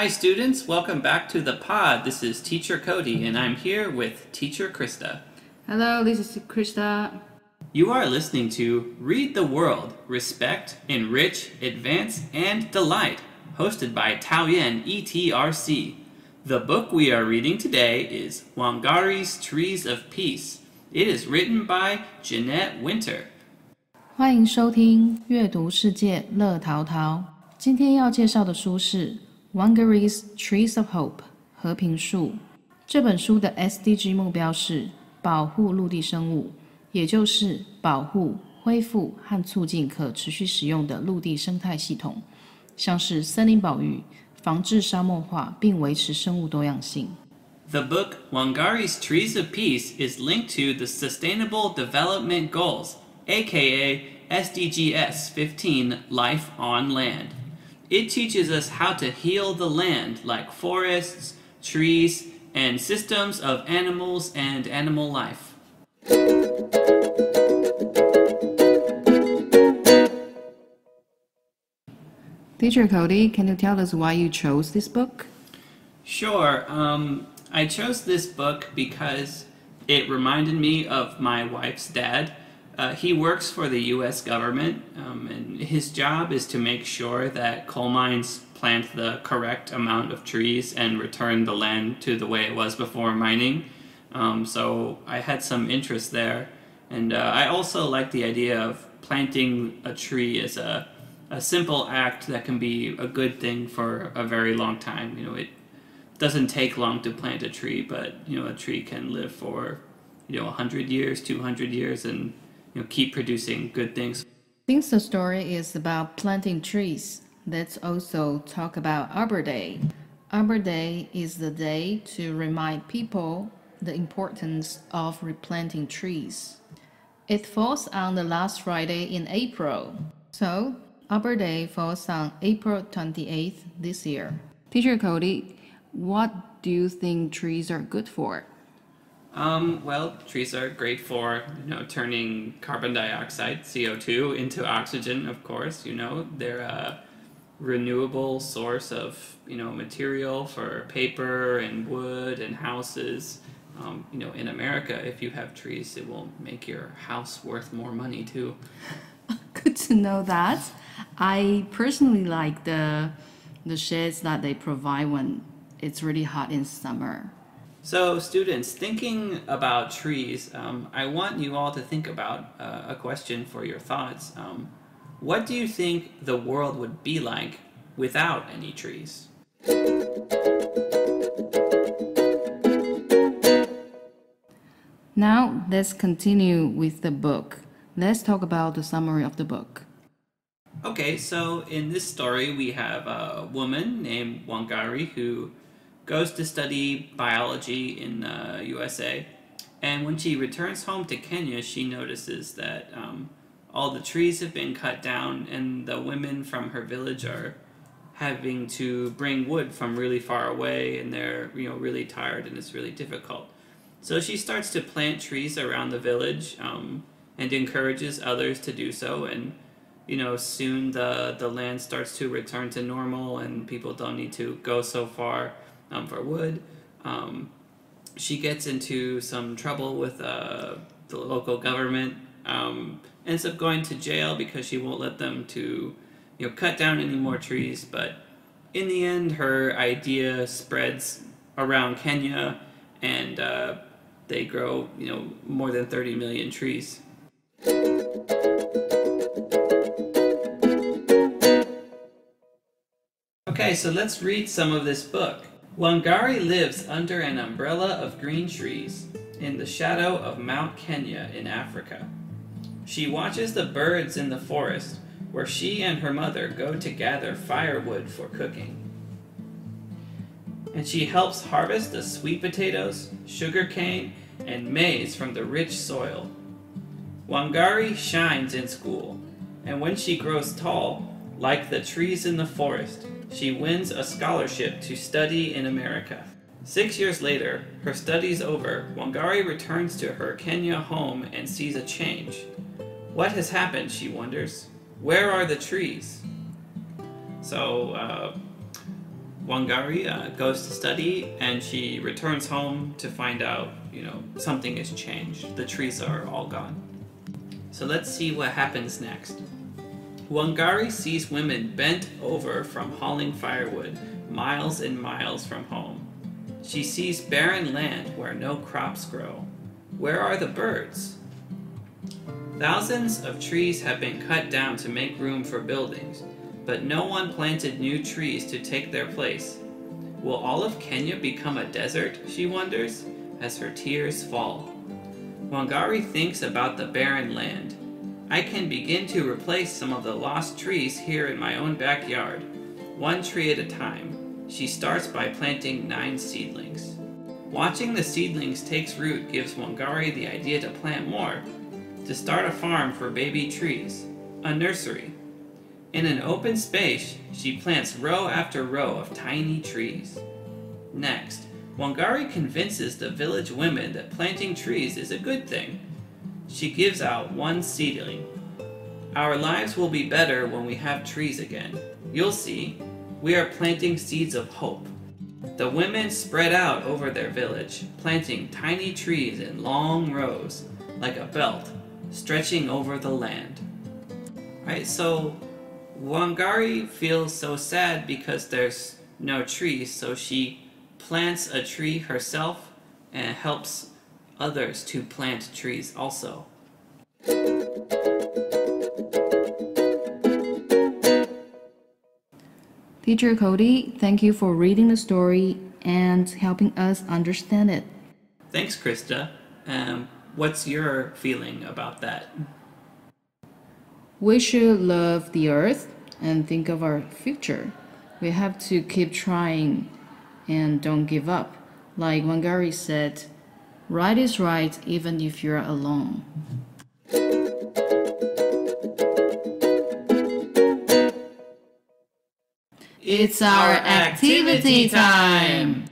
Hi students, welcome back to the pod. This is Teacher Cody and I'm here with Teacher Krista. Hello, this is Krista. You are listening to Read the World, Respect, Enrich, Advance, and Delight, hosted by Taoyuan ETRC. The book we are reading today is Wangari's Trees of Peace. It is written by Jeanette Winter. 欢迎收听阅读世界乐淘淘。今天要介绍的书是 Wangari's Trees of Hope 和平树。这本书的 SDG 目标是保护陆地生物，也就是保护、恢复和促进可持续使用的陆地生态系统，像是森林保育、防治沙漠化，并维持生物多样性。The book Wangari's Trees of Peace is linked to the Sustainable Development Goals, aka SDGs 15, Life on Land. It teaches us how to heal the land like forests, trees, and systems of animals and animal life. Teacher Cody, can you tell us why you chose this book? Sure. I chose this book because it reminded me of my wife's dad. He works for the U.S. government, and his job is to make sure that coal mines plant the correct amount of trees and return the land to the way it was before mining. So I had some interest there. And I also like the idea of planting a tree as a simple act that can be a good thing for a very long time. You know, it doesn't take long to plant a tree, but, you know, a tree can live for, 100 years, 200 years, and, keep producing good things. Since the story is about planting trees, let's also talk about Arbor Day. Arbor Day is the day to remind people the importance of replanting trees. It falls on the last Friday in April. So, Arbor Day falls on April 28th this year. Teacher Cody, what do you think trees are good for? Well, trees are great for, turning carbon dioxide, CO2, into oxygen, of course. They're a renewable source of, material for paper and wood and houses. In America, if you have trees, it will make your house worth more money, too. Good to know that. I personally like the shades that they provide when it's really hot in summer. So, students, thinking about trees, I want you all to think about a question for your thoughts. What do you think the world would be like without any trees? Now, let's continue with the book. Let's talk about the summary of the book. Okay, so in this story, we have a woman named Wangari who goes to study biology in the USA. And when she returns home to Kenya, she notices that all the trees have been cut down and the women from her village are having to bring wood from really far away, and they're really tired and it's really difficult. So she starts to plant trees around the village and encourages others to do so, and soon the land starts to return to normal and people don't need to go so far for wood. She gets into some trouble with the local government, ends up going to jail because she won't let them to cut down any more trees, but in the end her idea spreads around Kenya, and they grow more than 30 million trees. Okay, so let's read some of this book. Wangari lives under an umbrella of green trees in the shadow of Mount Kenya in Africa. She watches the birds in the forest where she and her mother go to gather firewood for cooking. And she helps harvest the sweet potatoes, sugarcane, and maize from the rich soil. Wangari shines in school, and when she grows tall, like the trees in the forest, she wins a scholarship to study in America. 6 years later, her studies over, Wangari returns to her Kenya home and sees a change. What has happened, she wonders. Where are the trees? So, Wangari goes to study, and she returns home to find out, something has changed. The trees are all gone. So let's see what happens next. Wangari sees women bent over from hauling firewood miles and miles from home. She sees barren land where no crops grow. Where are the birds? Thousands of trees have been cut down to make room for buildings, but no one planted new trees to take their place. Will all of Kenya become a desert, she wonders, as her tears fall. Wangari thinks about the barren land. I can begin to replace some of the lost trees here in my own backyard, one tree at a time. She starts by planting 9 seedlings. Watching the seedlings take root gives Wangari the idea to plant more, to start a farm for baby trees, a nursery. In an open space, she plants row after row of tiny trees. Next, Wangari convinces the village women that planting trees is a good thing. She gives out 1 seedling. Our lives will be better when we have trees again. You'll see, we are planting seeds of hope. The women spread out over their village, planting tiny trees in long rows, like a belt, stretching over the land. Alright, so Wangari feels so sad because there's no trees, so she plants a tree herself and helps others to plant trees also. Teacher Cody, thank you for reading the story and helping us understand it. Thanks, Krista. What's your feeling about that? We should love the earth and think of our future. We have to keep trying and don't give up. Like Wangari said, right is right even if you're alone. It's our activity time!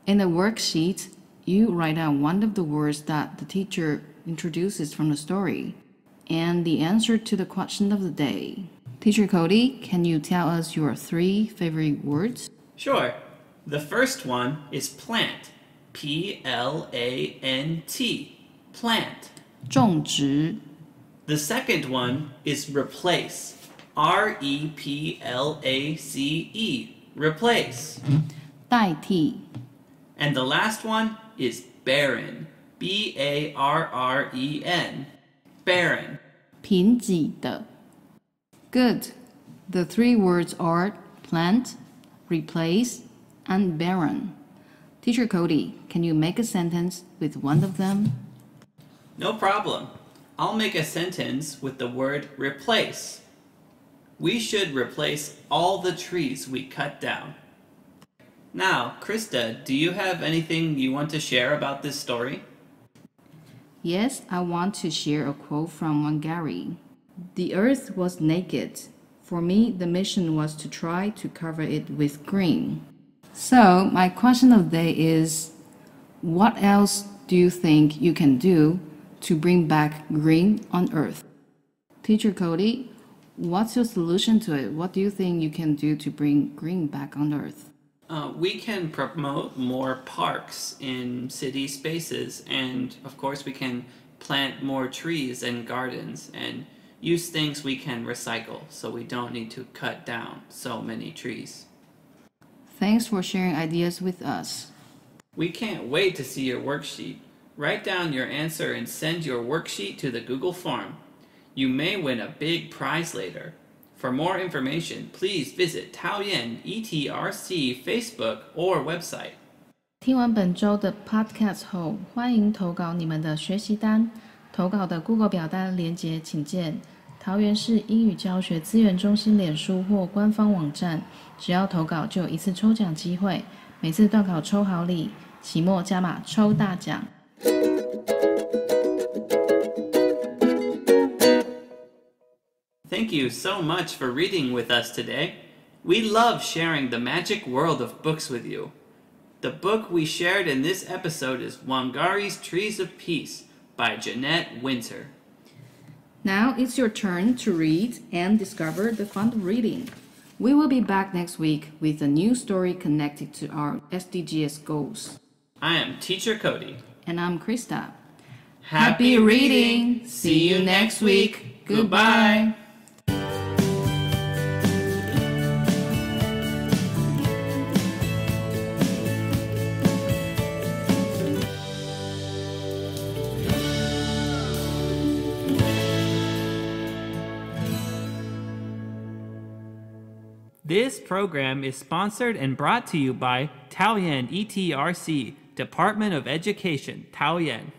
In the worksheet, you write down one of the words that the teacher introduces from the story and the answer to the question of the day. Teacher Cody, can you tell us your 3 favorite words? Sure. The first one is plant. P-L-A-N-T. Plant. 种植. The second one is replace. R-E-P-L-A-C-E. Replace. 代替. And the last one is barren. B-A-R-R-E-N. Barren. 贫瘠的. Good. The 3 words are plant, replace, and barren. Teacher Cody, can you make a sentence with one of them? No problem. I'll make a sentence with the word replace. We should replace all the trees we cut down. Now, Krista, do you have anything you want to share about this story? Yes, I want to share a quote from Wangari. The earth was naked. For me, the mission was to try to cover it with green. So, my question of the day is, what else do you think you can do to bring back green on earth? Teacher Cody, what's your solution to it? What do you think you can do to bring green back on earth? We can promote more parks in city spaces, and of course we can plant more trees and gardens and use things we can recycle so we don't need to cut down so many trees. Thanks for sharing ideas with us. We can't wait to see your worksheet. Write down your answer and send your worksheet to the Google form. You may win a big prize later. For more information, please visit Taoyuan ETRC Facebook or website. 听完本周的 podcast 后，欢迎投稿你们的学习单。投稿的 Google 表单连结请见桃园市英语教学资源中心脸书或官方网站。只要投稿就有1次抽奖机会，每次段考抽好礼，期末加码抽大奖。Thank you so much for reading with us today. We love sharing the magic world of books with you. The book we shared in this episode is Wangari's Trees of Peace by Jeanette Winter. Now it's your turn to read and discover the fun of reading. We will be back next week with a new story connected to our SDGs goals. I am Teacher Cody. And I'm Krista. Happy reading! See you next week. Goodbye. This program is sponsored and brought to you by Taoyuan ETRC, Department of Education, Taoyuan.